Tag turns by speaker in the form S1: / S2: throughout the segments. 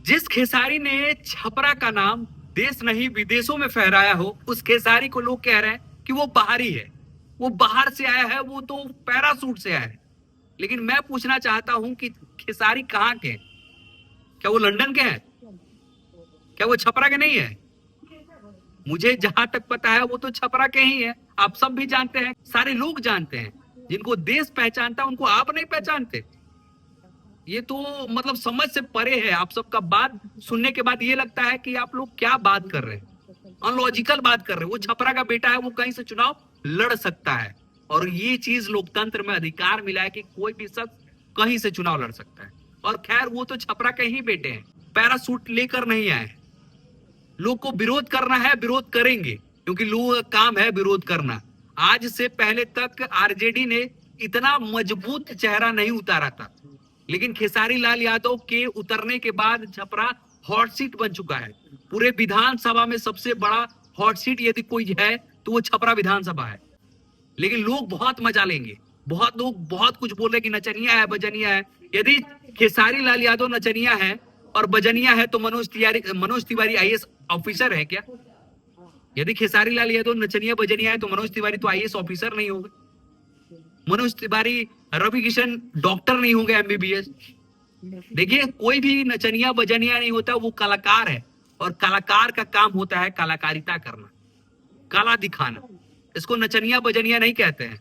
S1: जिस खेसारी ने छपरा का नाम देश नहीं विदेशों में फहराया हो, उस खेसारी को लोग कह रहे हैं कि वो बाहरी है, वो बाहर से आया है, वो तो पैरासूट से आया है। लेकिन मैं पूछना चाहता हूं कि खेसारी कहाँ के हैं? क्या वो लंदन के हैं? क्या वो छपरा के नहीं है? मुझे जहां तक पता है वो तो छपरा के ही है। आप सब भी जानते हैं, सारे लोग जानते हैं। जिनको देश पहचानता है उनको आप नहीं पहचानते। ये तो मतलब समझ से परे है। आप सबका बात सुनने के बाद ये लगता है कि आप लोग क्या बात कर रहे हैं, अनलॉजिकल बात कर रहे हैं। वो छपरा का बेटा है, वो कहीं से चुनाव लड़ सकता है। और ये चीज लोकतंत्र में अधिकार मिला है कि कोई भी शख्स कहीं से चुनाव लड़ सकता है। और खैर वो तो छपरा के ही बेटे हैं, पैरासूट लेकर नहीं आए। लोग को विरोध करना है, विरोध करेंगे, क्योंकि लोगों का काम है विरोध करना। आज से पहले तक आरजेडी ने इतना मजबूत चेहरा नहीं उतारा था, लेकिन खेसारी लाल यादव के उतरने के बाद छपरा हॉट सीट बन चुका है। पूरे विधानसभा में सबसे बड़ा हॉट सीट यदि कोई है तो वो छपरा विधानसभा है। लेकिन लोग बहुत मजा लेंगे, बहुत लोग बहुत कुछ बोल रहे कि नचनिया है, बजनिया है। यदि खेसारी लाल यादव नचनिया है और बजनिया है तो मनोज तिवारी आईएएस ऑफिसर है क्या? यदि खेसारी लाल यादव नचनिया बजनिया है तो मनोज तिवारी तो आईएएस ऑफिसर नहीं होंगे। मनोज तिवारी, रवि किशन डॉक्टर नहीं होंगे, एमबीबीएस। देखिए, कोई भी नचनिया बजनिया नहीं होता, वो कलाकार है। और कलाकार का काम होता है कलाकारिता करना, कला दिखाना। इसको नचनिया बजनिया नहीं कहते हैं।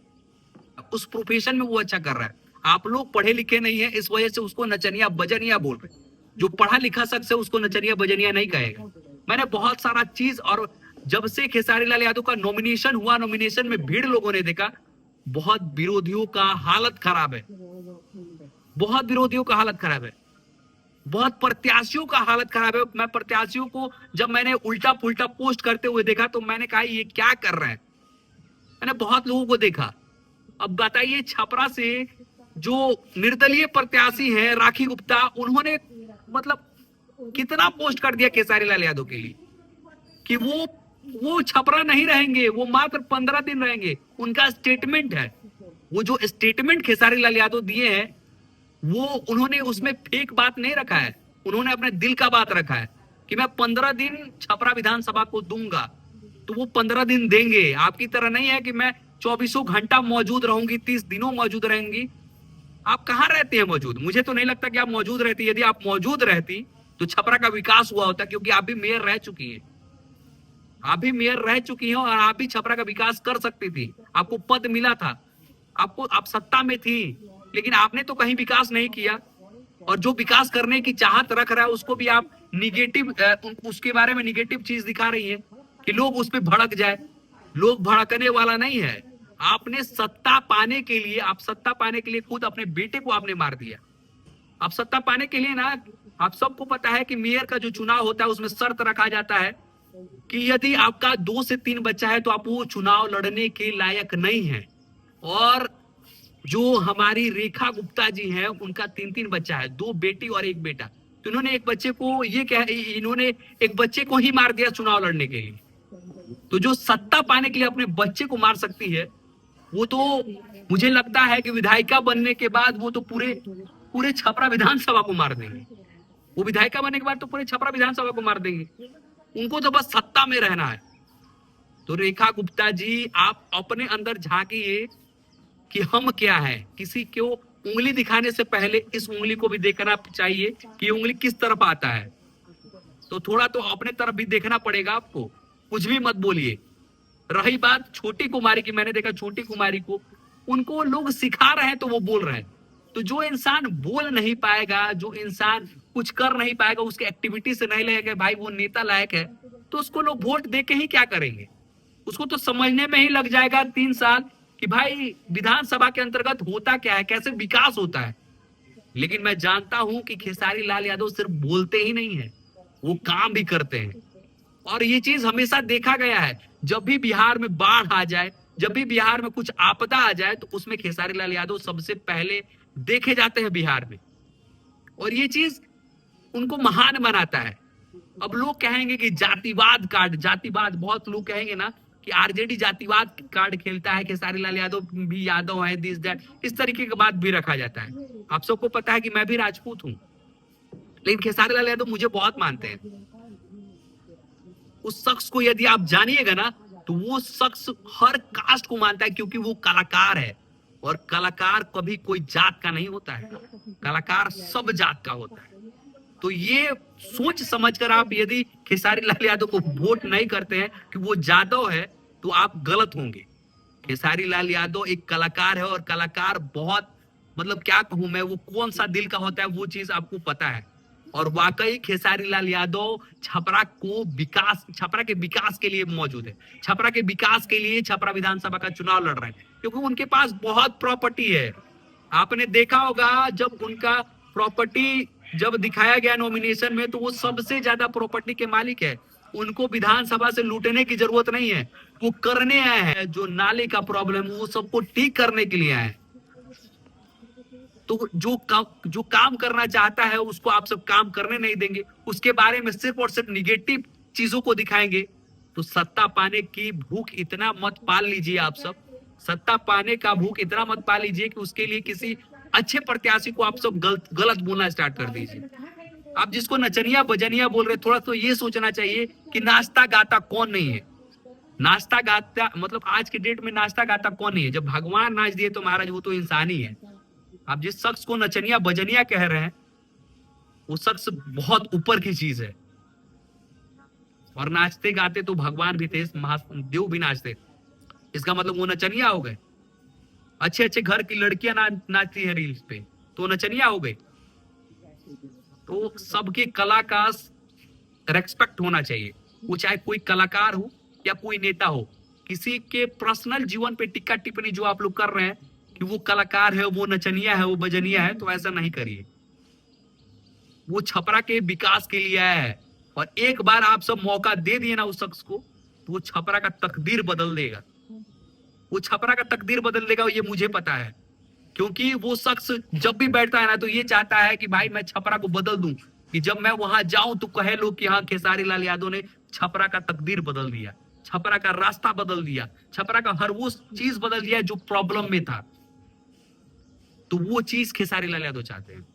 S1: उस प्रोफेशन में वो अच्छा कर रहा है। आप लोग पढ़े लिखे नहीं है, इस वजह से उसको नचनिया बजनिया बोल रहे हैं। जो पढ़ा लिखा शख्स है उसको नचनिया बजनिया नहीं कहेगा। मैंने बहुत सारा चीज, और जब से खेसारी लाल यादव का नॉमिनेशन हुआ, नॉमिनेशन में भीड़ लोगों ने देखा, बहुत विरोधियों का हालत खराब है, बहुत विरोधियों का हालत खराब है, बहुत प्रत्याशियों का हालत खराब है। मैं प्रत्याशियों को जब मैंने उल्टा पुल्टा पोस्ट करते हुए देखा तो मैंने कहा ये क्या कर रहे हैं। मैंने बहुत लोगों को देखा। अब बताइए, छपरा से जो निर्दलीय प्रत्याशी हैं राखी गुप्ता, उन्होंने मतलब कितना पोस्ट कर दिया खेसारी लाल यादव के लिए कि वो छपरा नहीं रहेंगे, वो मात्र 15 दिन रहेंगे। उनका स्टेटमेंट है, वो जो स्टेटमेंट खेसारी लाल यादव दिए हैं, वो उन्होंने उसमें फेक बात नहीं रखा है। उन्होंने अपने दिल का बात रखा है कि मैं 15 दिन छपरा विधानसभा को दूंगा, तो वो 15 दिन देंगे। आपकी तरह नहीं है कि मैं 24 घंटा मौजूद रहूंगी, 30 दिनों मौजूद रहेंगी। आप कहाँ रहती हैं मौजूद? मुझे तो नहीं लगता कि आप मौजूद रहती। यदि आप मौजूद रहती तो छपरा का विकास हुआ होता, क्योंकि आप भी मेयर रह चुकी हैं। आप भी मेयर रह चुकी हैं और आप भी छपरा का विकास कर सकती थी। आपको पद मिला था, आप सत्ता में थी, लेकिन आपने तो कहीं विकास नहीं किया। और जो विकास करने की चाहत रख रहा है उसको भी आप निगेटिव, उसके बारे में निगेटिव चीज दिखा रही है कि लोग उस पर भड़क जाए। लोग भड़कने वाला नहीं है। आपने सत्ता पाने के लिए, आप सत्ता पाने के लिए खुद अपने बेटे को आपने मार दिया। आप सत्ता पाने के लिए ना, आप सबको पता है कि मेयर का जो चुनाव होता है उसमें शर्त रखा जाता है कि यदि आपका 2 से 3 बच्चा है तो आप वो चुनाव लड़ने के लायक नहीं है। और जो हमारी रेखा गुप्ता जी हैं, उनका 3-3 बच्चा है, 2 बेटी और 1 बेटा। तो इन्होंने एक बच्चे को इन्होंने एक बच्चे को ही मार दिया चुनाव लड़ने के लिए। तो जो सत्ता पाने के लिए अपने बच्चे को मार सकती है, वो तो मुझे लगता है कि विधायिका बनने के बाद वो तो पूरे पूरे छपरा विधानसभा को मार देंगे। वो विधायिका बनने के बाद तो पूरे छपरा विधानसभा को मार देंगे। उनको तो बस सत्ता में रहना है। तो रेखा गुप्ता जी, आप अपने अंदर झांकिए कि हम क्या है। किसी को उंगली दिखाने से पहले इस उंगली को भी देखना चाहिए कि उंगली किस तरफ आता है। तो थोड़ा तो अपने तरफ भी देखना पड़ेगा आपको। कुछ भी मत बोलिए। रही बात छोटी कुमारी की, मैंने देखा छोटी कुमारी को उनको लोग सिखा रहे हैं तो वो बोल रहे हैं। तो जो इंसान बोल नहीं पाएगा, जो इंसान कुछ कर नहीं पाएगा, उसके एक्टिविटी से नहीं लगेगा भाई वो नेता लायक है, तो उसको लोग वोट दे के ही क्या करेंगे? उसको तो समझने में ही लग जाएगा 3 साल कि भाई विधानसभा के अंतर्गत होता क्या है, कैसे विकास होता है। लेकिन मैं जानता हूं कि खेसारी लाल यादव सिर्फ बोलते ही नहीं है, वो काम भी करते हैं। और ये चीज हमेशा देखा गया है, जब भी बिहार में बाढ़ आ जाए, जब भी बिहार में कुछ आपदा आ जाए, तो उसमें खेसारी लाल यादव सबसे पहले देखे जाते हैं बिहार में। और ये चीज उनको महान बनाता है। अब लोग कहेंगे कि जातिवाद कार्ड, जातिवाद, बहुत लोग कहेंगे ना कि आरजेडी जातिवाद कार्ड खेलता है, खेसारी लाल यादव भी यादव है, दिस दैट, इस तरीके की बात भी रखा जाता है। आप सबको पता है कि मैं भी राजपूत हूं। लेकिन खेसारी लाल यादव मुझे बहुत मानते हैं। उस शख्स को यदि आप जानिएगा ना, तो वो शख्स हर कास्ट को मानता है, क्योंकि वो कलाकार है। और कलाकार कभी कोई जात का नहीं होता है, कलाकार सब जात का होता है। तो ये सोच समझकर आप यदि खेसारी लाल यादव को वोट नहीं करते हैं कि वो जादव है, तो आप गलत होंगे। खेसारी लाल यादव एक कलाकार है, और कलाकार बहुत, मतलब क्या कहूं मैं, वो कौन सा दिल का होता है वो चीज आपको पता है। और वाकई खेसारी लाल यादव छपरा के विकास के लिए मौजूद है। छपरा के विकास के लिए छपरा विधानसभा का चुनाव लड़ रहे हैं, क्योंकि उनके पास बहुत प्रॉपर्टी है। आपने देखा होगा जब उनका प्रॉपर्टी जब दिखाया गया नॉमिनेशन में, तो वो सबसे ज्यादा प्रॉपर्टी के मालिक है। उनको विधानसभा से लूटने की जरूरत नहीं है, वो करने आए हैं। जो नाले का प्रॉब्लम वो सबको ठीक करने के लिए आए हैं। तो जो काम करना चाहता है उसको आप सब काम करने नहीं देंगे, उसके बारे में सिर्फ और सिर्फ निगेटिव चीजों को दिखाएंगे। तो सत्ता पाने की भूख इतना मत पाल लीजिए आप सब, सत्ता पाने का भूख इतना मत पाल लीजिए कि उसके लिए किसी अच्छे प्रत्याशी को आप सब गलत बोलना स्टार्ट कर दीजिए। आप जिसको नचनिया बजनिया बोल रहे, थोड़ा तो ये सोचना चाहिए कि नाचता गाता कौन नहीं है। नाचता गाता मतलब आज के डेट में नाचता गाता कौन नहीं है? जब भगवान नाच दिए तो महाराज वो तो इंसान ही है। आप जिस शख्स को नचनिया बजनिया कह रहे हैं, वो शख्स बहुत ऊपर की चीज है। और नाचते गाते तो भगवान भी थे, महादेव भी नाचते, इसका मतलब वो नचनिया हो गए। अच्छे अच्छे घर की लड़कियां नाचती है रील्स पे, तो नचनिया हो गए। तो सबके कला का रेस्पेक्ट होना चाहिए, वो चाहे कोई कलाकार हो या कोई नेता हो। किसी के पर्सनल जीवन पे टिक्का टिप्पणी जो आप लोग कर रहे हैं कि वो कलाकार है, वो नचनिया है, वो बजनिया है, तो ऐसा नहीं करिए। वो छपरा के विकास के लिए आया है, और एक बार आप सब मौका दे दिए ना उस शख्स को, तो वो छपरा का तकदीर बदल देगा। वो छपरा का तकदीर बदल देगा, ये मुझे पता है। क्योंकि वो शख्स जब भी बैठता है ना, तो ये चाहता है कि भाई मैं छपरा को बदल दूं, कि जब मैं वहां जाऊं तो कहे लोग कि हाँ खेसारी लाल यादव ने छपरा का तकदीर बदल दिया, छपरा का रास्ता बदल दिया, छपरा का हर वो चीज बदल दिया जो प्रॉब्लम में था। तो वो चीज खेसारी लाल यादव चाहते हैं।